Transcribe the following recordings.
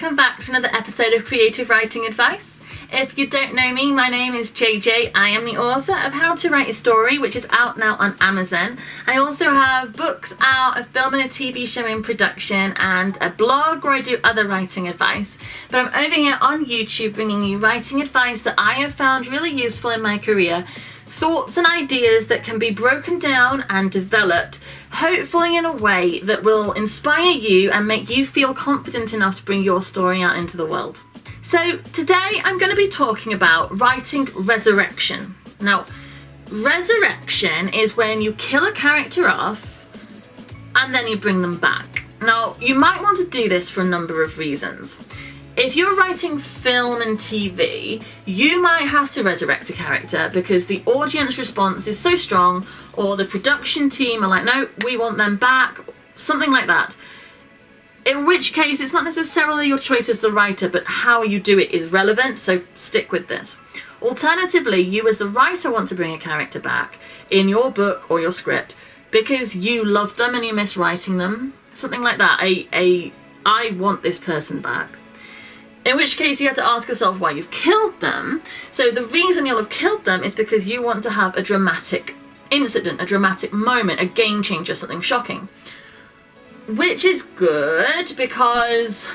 welcome back to another episode of Creative Writing Advice. If you don't know me, my name is JJ. I am the author of How to Write a Story, which is out now on Amazon. I also have books out, a film and a TV show in production, and a blog where I do other writing advice. But I'm over here on YouTube bringing you writing advice that I have found really useful in my career. Thoughts and ideas that can be broken down and developed, hopefully in a way that will inspire you and make you feel confident enough to bring your story out into the world. So today I'm going to be talking about writing resurrection. Now, resurrection is when you kill a character off and then you bring them back. Now, you might want to do this for a number of reasons. If you're writing film and TV, you might have to resurrect a character because the audience response is so strong, or the production team are like, no, we want them back, something like that. In which case, it's not necessarily your choice as the writer, but how you do it is relevant, so stick with this. Alternatively, you as the writer want to bring a character back in your book or your script because you love them and you miss writing them, something like that. I want this person back. In which case you have to ask yourself why you've killed them. So the reason you'll have killed them is because you want to have a dramatic incident, a dramatic moment, a game changer, something shocking. Which is good because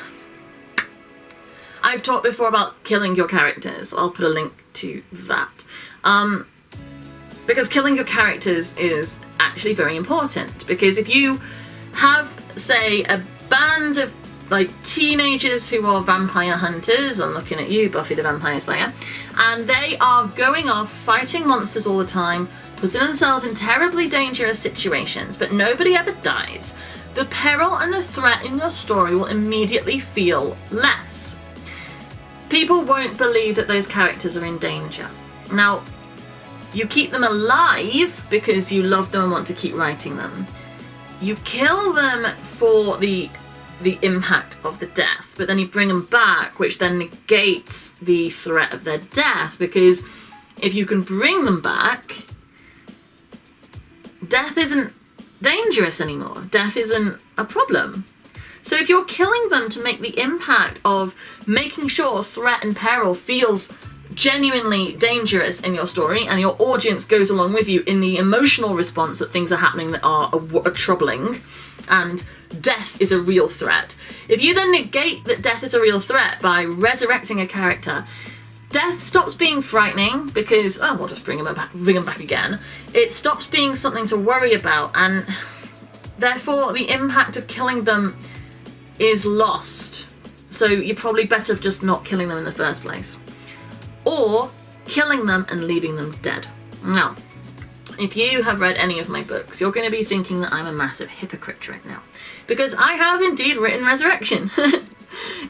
I've talked before about killing your characters. I'll put a link to that. Because killing your characters is actually very important. Because if you have, say, a band of teenagers who are vampire hunters, I'm looking at you, Buffy the Vampire Slayer, and they are going off fighting monsters all the time, putting themselves in terribly dangerous situations, but nobody ever dies, the peril and the threat in your story will immediately feel less. People won't believe that those characters are in danger. Now, you keep them alive because you love them and want to keep writing them. You kill them for the impact of the death, but then you bring them back, which then negates the threat of their death, because if you can bring them back, death isn't dangerous anymore. Death isn't a problem. So if you're killing them to make the impact of making sure threat and peril feels genuinely dangerous in your story, and your audience goes along with you in the emotional response that things are happening that are troubling, and death is a real threat. If you then negate that death is a real threat by resurrecting a character, death stops being frightening because, oh, we'll just bring them back again. It stops being something to worry about, and therefore the impact of killing them is lost. So you're probably better off just not killing them in the first place. Or killing them and leaving them dead. Now, if you have read any of my books, you're going to be thinking that I'm a massive hypocrite right now. Because I have indeed written resurrection.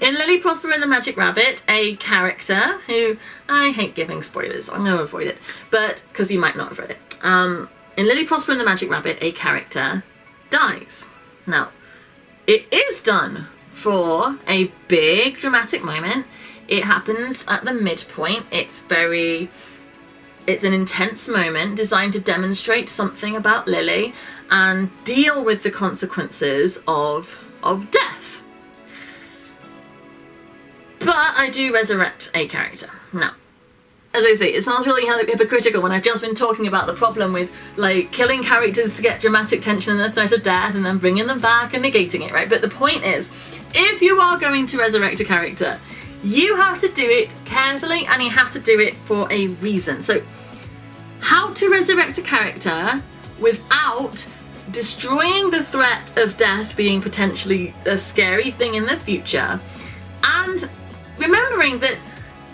In Lily Prosper and the Magic Rabbit, a character who, I hate giving spoilers, I'm going to avoid it, but because you might not have read it. In Lily Prosper and the Magic Rabbit, a character dies. Now, it is done for a big dramatic moment. It happens at the midpoint. It's an intense moment designed to demonstrate something about Lily and deal with the consequences of death. But I do resurrect a character. Now, as I say, it sounds really hypocritical when I've just been talking about the problem with killing characters to get dramatic tension and the threat of death and then bringing them back and negating it, right? But the point is, if you are going to resurrect a character, you have to do it carefully and you have to do it for a reason. So, how to resurrect a character without destroying the threat of death being potentially a scary thing in the future, and remembering that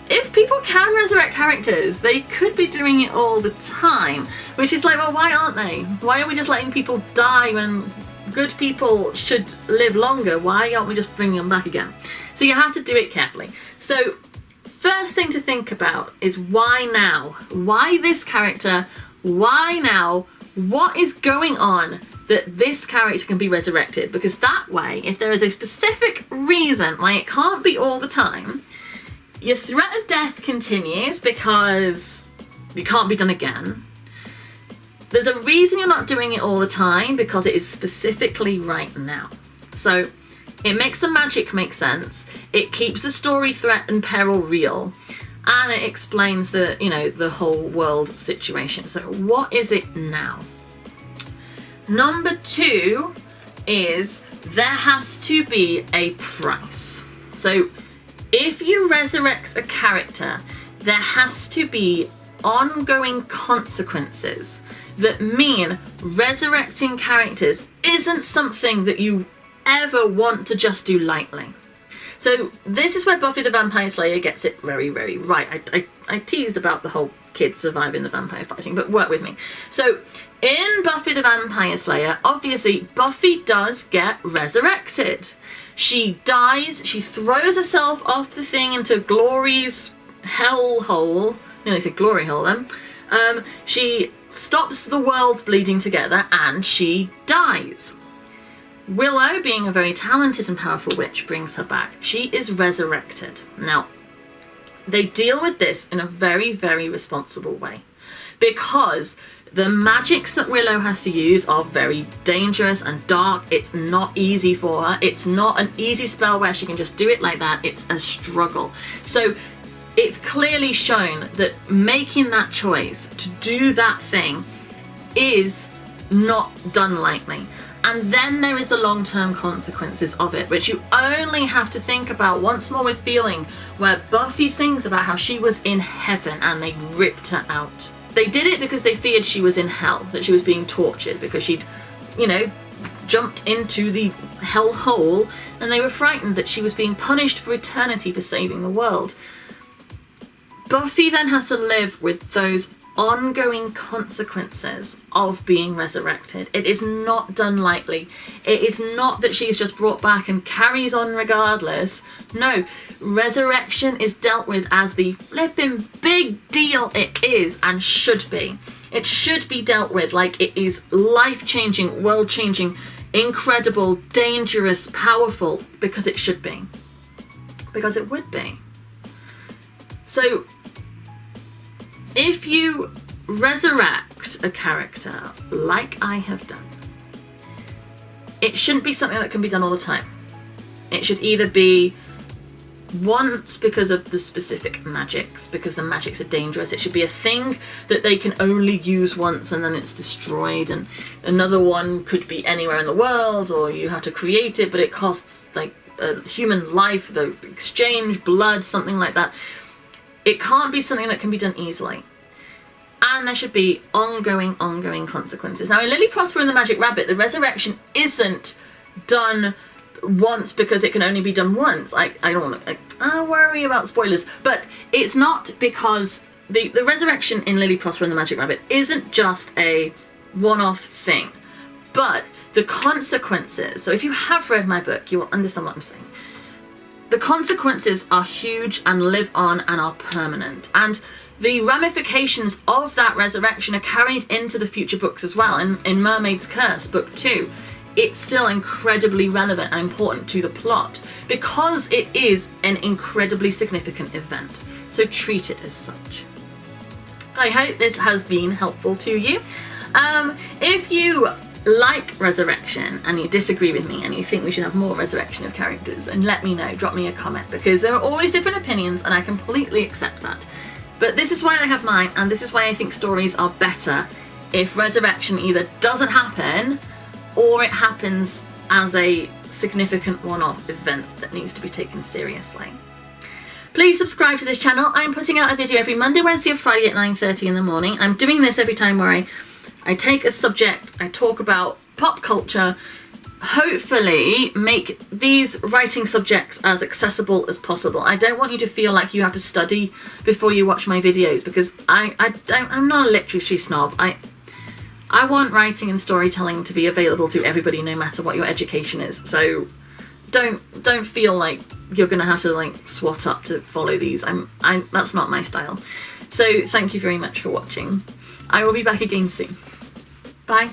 if people can resurrect characters, they could be doing it all the time, which is well, why aren't they? Why are we just letting people die when good people should live longer? Why aren't we just bringing them back again? So you have to do it carefully. So first thing to think about is why now? Why this character? Why now? What is going on that this character can be resurrected? Because that way, if there is a specific reason why it can't be all the time, your threat of death continues because it can't be done again. There's a reason you're not doing it all the time because it is specifically right now. So It makes the magic make sense. It keeps the story threat and peril real. And it explains the, the whole world situation. So what is it now? Number 2 is there has to be a price. So if you resurrect a character, there has to be ongoing consequences that mean resurrecting characters isn't something that you ever want to just do lightly. So this is where Buffy the Vampire Slayer gets it very, very right. I teased about the whole kids surviving the vampire fighting, but work with me. So in Buffy the Vampire Slayer, obviously Buffy does get resurrected. She dies, she throws herself off the thing into Glory's hell hole. Nearly said glory hole then. She stops the worlds bleeding together and she dies. Willow, being a very talented and powerful witch, brings her back. She is resurrected. Now, they deal with this in a very, very responsible way because the magics that Willow has to use are very dangerous and dark. It's not easy for her. It's not an easy spell where she can just do it like that. It's a struggle. So it's clearly shown that making that choice to do that thing is not done lightly. And then there is the long-term consequences of it, which you only have to think about once more with Feeling, where Buffy sings about how she was in heaven and they ripped her out. They did it because they feared she was in hell, that she was being tortured because she'd, jumped into the hell hole, and they were frightened that she was being punished for eternity for saving the world. Buffy then has to live with those ongoing consequences of being resurrected. It is not done lightly. It is not that she's just brought back and carries on regardless. No, resurrection is dealt with as the flipping big deal it is and should be. It should be dealt with like it is life-changing, world-changing, incredible, dangerous, powerful, because it should be. Because it would be. So if you resurrect a character like I have done, it shouldn't be something that can be done all the time. It should either be once because of the specific magics, because the magics are dangerous. It should be a thing that they can only use once and then it's destroyed, and another one could be anywhere in the world, or you have to create it, but it costs like a human life, the exchange, blood, something like that. It can't be something that can be done easily. And there should be ongoing consequences. Now in Lily Prosper and the Magic Rabbit, the resurrection isn't done once because it can only be done once. I don't want to worry about spoilers, but it's not because the resurrection in Lily Prosper and the Magic Rabbit isn't just a one-off thing, but the consequences. So if you have read my book, you will understand what I'm saying. The consequences are huge and live on and are permanent. And the ramifications of that resurrection are carried into the future books as well. In Mermaid's Curse, book 2, it's still incredibly relevant and important to the plot because it is an incredibly significant event. So treat it as such. I hope this has been helpful to you. If you like resurrection and you disagree with me and you think we should have more resurrection of characters, then let me know, drop me a comment, because there are always different opinions and I completely accept that. But this is why I have mine, and this is why I think stories are better if resurrection either doesn't happen or it happens as a significant one-off event that needs to be taken seriously. Please subscribe to this channel. I'm putting out a video every Monday, Wednesday and Friday at 9:30 in the morning. I'm doing this every time where I take a subject, I talk about pop culture, hopefully make these writing subjects as accessible as possible. I don't want you to feel like you have to study before you watch my videos, because I'm not a literacy snob. I want writing and storytelling to be available to everybody no matter what your education is. So don't feel like you're gonna have to like swat up to follow these. That's not my style. So thank you very much for watching. I will be back again soon. Bye.